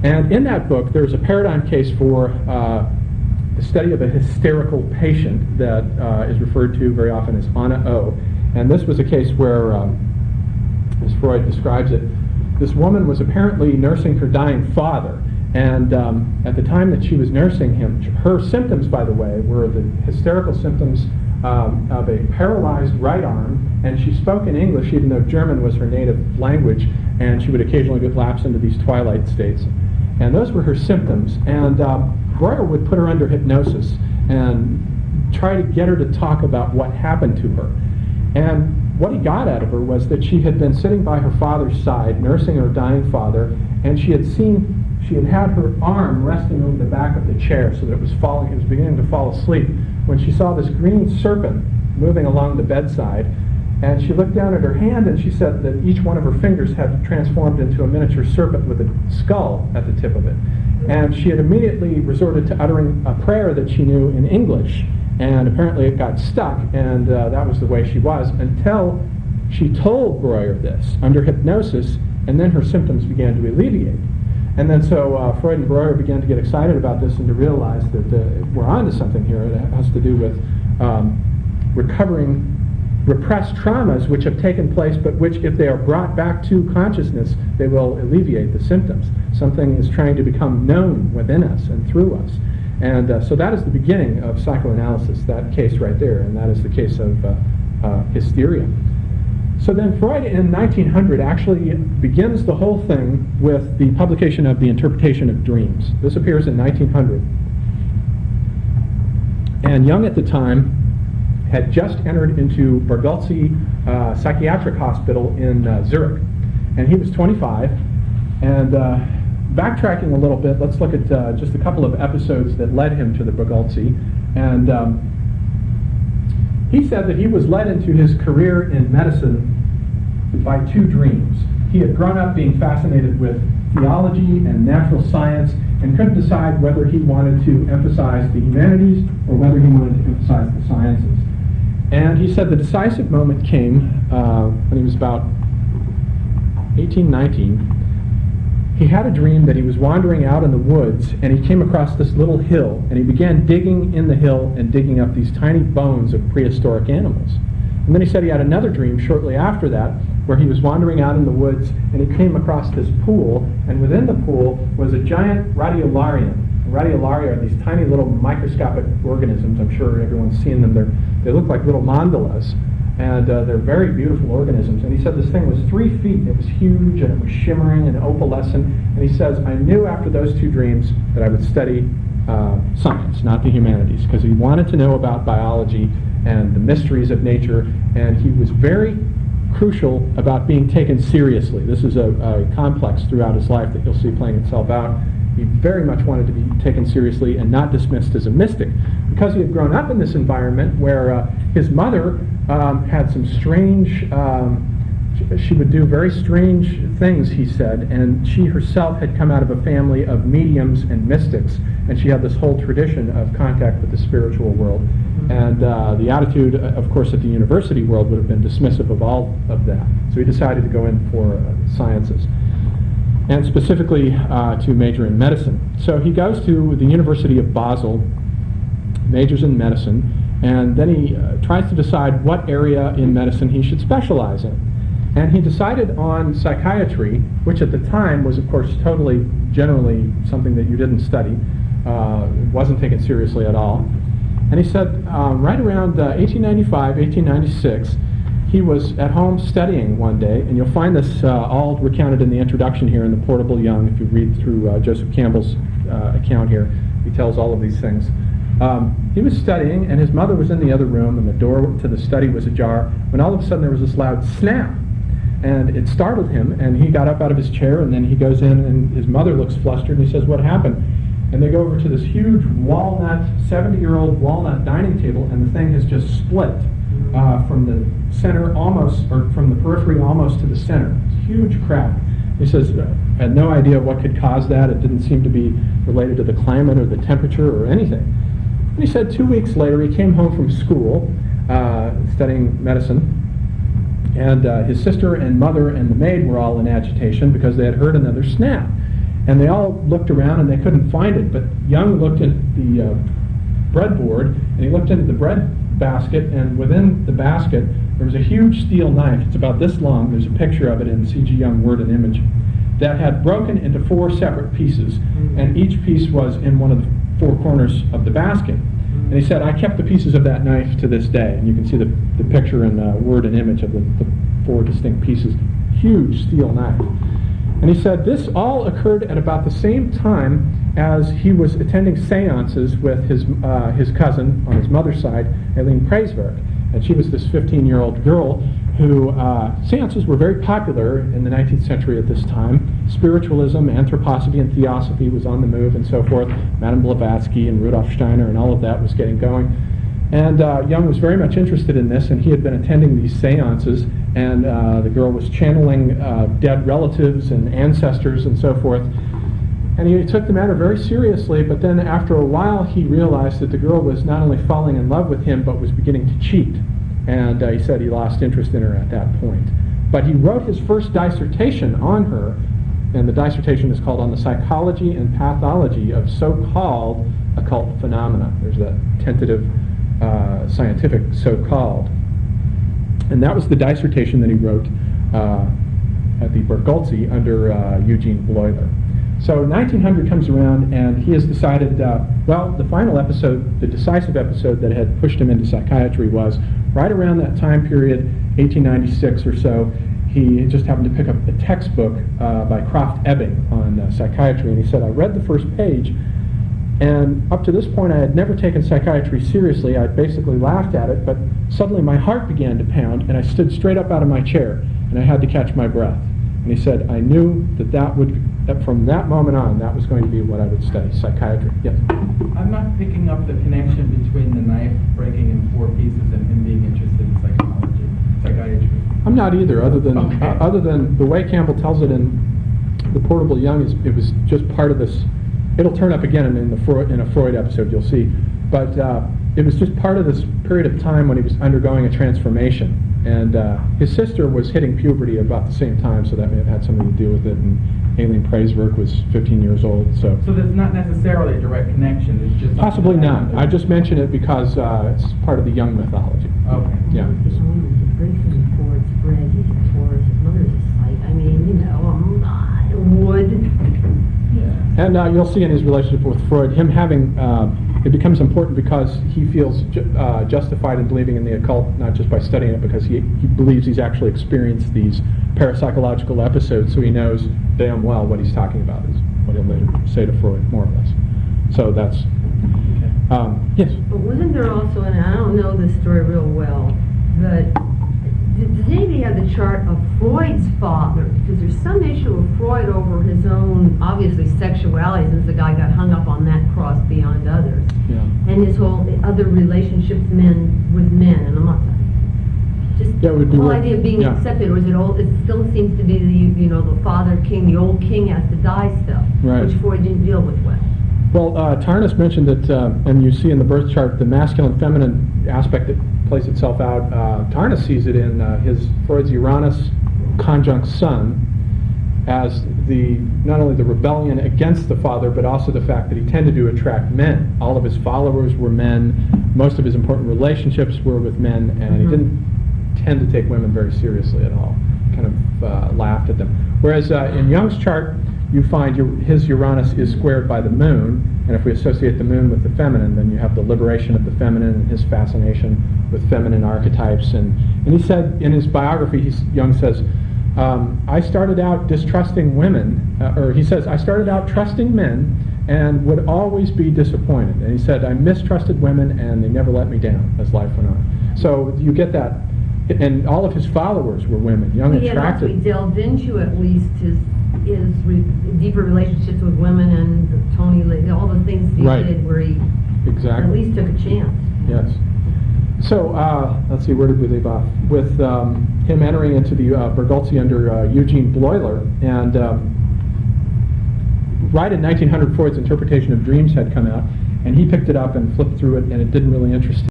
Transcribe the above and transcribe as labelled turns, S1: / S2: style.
S1: And in that book, there's a paradigm case for the study of a hysterical patient that is referred to very often as Anna O. And this was a case where, as Freud describes it, this woman was apparently nursing her dying father. And at the time that she was nursing him, her symptoms, by the way, were the hysterical symptoms of a paralyzed right arm, and she spoke in English even though German was her native language, and she would occasionally lapse into these twilight states. And those were her symptoms. And Breuer would put her under hypnosis and try to get her to talk about what happened to her. And what he got out of her was that she had been sitting by her father's side, nursing her dying father, and she had had her arm resting over the back of the chair so that it was beginning to fall asleep, when she saw this green serpent moving along the bedside. And she looked down at her hand, and she said that each one of her fingers had transformed into a miniature serpent with a skull at the tip of it. And she had immediately resorted to uttering a prayer that she knew in English, and apparently it got stuck, and that was the way she was, until she told Breuer this under hypnosis, and then her symptoms began to alleviate. And then so Freud and Breuer began to get excited about this and to realize that we're onto something here. It has to do with recovering repressed traumas which have taken place, but which, if they are brought back to consciousness, they will alleviate the symptoms. Something is trying to become known within us and through us. And so that is the beginning of psychoanalysis, that case right there, and that is the case of hysteria. So then Freud in 1900 actually begins the whole thing with the publication of The Interpretation of Dreams. This appears in 1900. And Jung at the time had just entered into Bargholtzy Psychiatric Hospital in Zurich. And he was 25. And backtracking a little bit, let's look at just a couple of episodes that led him to the Bargholtzy. And he said that he was led into his career in medicine by two dreams. He had grown up being fascinated with theology and natural science and couldn't decide whether he wanted to emphasize the humanities or whether he wanted to emphasize the sciences. And he said the decisive moment came when he was about 18, 19. He had a dream that he was wandering out in the woods, and he came across this little hill, and he began digging in the hill and digging up these tiny bones of prehistoric animals. And then he said he had another dream shortly after that, where he was wandering out in the woods, and he came across this pool, and within the pool was a giant radiolarian. Radiolaria are these tiny little microscopic organisms. I'm sure everyone's seen them. They look like little mandalas, and they're very beautiful organisms. And he said this thing was 3 feet. It was huge, and it was shimmering and opalescent. And he says, I knew after those two dreams that I would study science, not the humanities, because he wanted to know about biology and the mysteries of nature, and he was very crucial about being taken seriously. This is a complex throughout his life that you'll see playing itself out. He very much wanted to be taken seriously and not dismissed as a mystic, because he had grown up in this environment where his mother had some strange, she would do very strange things, he said, and she herself had come out of a family of mediums and mystics, and she had this whole tradition of contact with the spiritual world. And the attitude, of course, at the university world would have been dismissive of all of that. So he decided to go in for sciences, and specifically to major in medicine. So he goes to the University of Basel, majors in medicine, and then he tries to decide what area in medicine he should specialize in. And he decided on psychiatry, which at the time was, of course, totally, generally something that you didn't study. It wasn't taken seriously at all. And he said right around 1895, 1896, he was at home studying one day, and you'll find this all recounted in the introduction here in the Portable Jung. If you read through Joseph Campbell's account here, he tells all of these things. He was studying, and his mother was in the other room, and the door to the study was ajar, when all of a sudden there was this loud snap. And it startled him, and he got up out of his chair, and then he goes in, and his mother looks flustered, and he says, what happened? And they go over to this huge walnut, 70-year-old walnut dining table, and the thing has just split from the center almost, or from the periphery almost to the center. It's a huge crack. He says, I had no idea what could cause that. It didn't seem to be related to the climate or the temperature or anything. And he said 2 weeks later, he came home from school studying medicine, and his sister and mother and the maid were all in agitation because they had heard another snap. And they all looked around and they couldn't find it, but Jung looked at the breadboard, and he looked into the bread basket, and within the basket there was a huge steel knife. It's about this long. There's a picture of it in C.G. Jung Word and Image, that had broken into 4 separate pieces, and each piece was in one of the 4 corners of the basket. And he said, I kept the pieces of that knife to this day. And you can see the picture in Word and Image of the 4 distinct pieces. Huge steel knife. And he said this all occurred at about the same time as he was attending seances with his cousin on his mother's side, Eileen Preiswerk. And she was this 15-year-old girl who, seances were very popular in the 19th century at this time. Spiritualism, anthroposophy, and theosophy was on the move and so forth. Madame Blavatsky and Rudolf Steiner and all of that was getting going. And Jung was very much interested in this, and he had been attending these seances, and the girl was channeling dead relatives and ancestors and so forth. And he took the matter very seriously, but then after a while he realized that the girl was not only falling in love with him, but was beginning to cheat. And he said he lost interest in her at that point. But he wrote his first dissertation on her, and the dissertation is called On the Psychology and Pathology of So-Called Occult Phenomena. There's that tentative scientific so-called. And that was the dissertation that he wrote at the Bergholzi under Eugene Bleuler. So 1900 comes around, and he has decided, well, the final episode, the decisive episode that had pushed him into psychiatry was right around that time period, 1896 or so. He just happened to pick up a textbook by Krafft Ebing on psychiatry, and he said, I read the first page, and up to this point I had never taken psychiatry seriously. I basically laughed at it, but suddenly my heart began to pound, and I stood straight up out of my chair, and I had to catch my breath. And he said, I knew that from that moment on, that was going to be what I would study, psychiatry. Yes?
S2: I'm not picking up the connection between the knife breaking in 4 pieces and him being interested in psychiatry.
S1: I'm not either, other than the way Campbell tells it in The Portable Young, it was just part of this. It'll turn up again in a Freud episode, you'll see. But it was just part of this period of time when he was undergoing a transformation. And his sister was hitting puberty about the same time, so that may have had something to do with it. And Eileen Preiswerk was 15 years old. So
S2: there's not necessarily a direct connection. It's just
S1: possibly not. I just mention it because it's part of the Jung mythology.
S2: Okay.
S1: Yeah. And you'll see in his relationship with Freud, him having, it becomes important because he feels justified in believing in the occult, not just by studying it, because he believes he's actually experienced these parapsychological episodes, so he knows damn well what he's talking about, is what he'll later say to Freud, more or less. So that's, yes?
S3: But wasn't there also, and I don't know this story real well, but does anybody have the chart of Freud's father? Because there's some issue of Freud over his own, obviously, sexuality, since the guy got hung up on that cross beyond others.
S1: Yeah.
S3: And his whole other relationships with men, and I'm not just
S1: Yeah, it would be
S3: the whole
S1: weird.
S3: idea of being
S1: Yeah.
S3: accepted, or is it old? It still seems to be the father king, the old king has to die stuff,
S1: Right.
S3: which Freud didn't deal with well.
S1: Well, Tarnas mentioned that, and you see in the birth chart, the masculine-feminine aspect that plays itself out. Tarnas sees it in Freud's Uranus conjunct Sun as not only the rebellion against the father, but also the fact that he tended to attract men. All of his followers were men. Most of his important relationships were with men, and he didn't tend to take women very seriously at all. Kind of laughed at them. Whereas in Jung's chart, you find his Uranus is squared by the moon, and if we associate the moon with the feminine, then you have the liberation of the feminine and his fascination with feminine archetypes. And he said in his biography, Jung says, I started out distrusting women, or he says, I started out trusting men and would always be disappointed. And he said, I mistrusted women and they never let me down as life went on. So you get that, and all of his followers were women. Jung attracted.
S3: He delved into at least his deeper relationships with women and Tony, all the things he did where he at least took a chance.
S1: Yes. So let's see, where did we leave off? With him entering into the Bergholzi under Eugene Bleuler, and right in 1900, Freud's interpretation of dreams had come out, and he picked it up and flipped through it, and it didn't really interest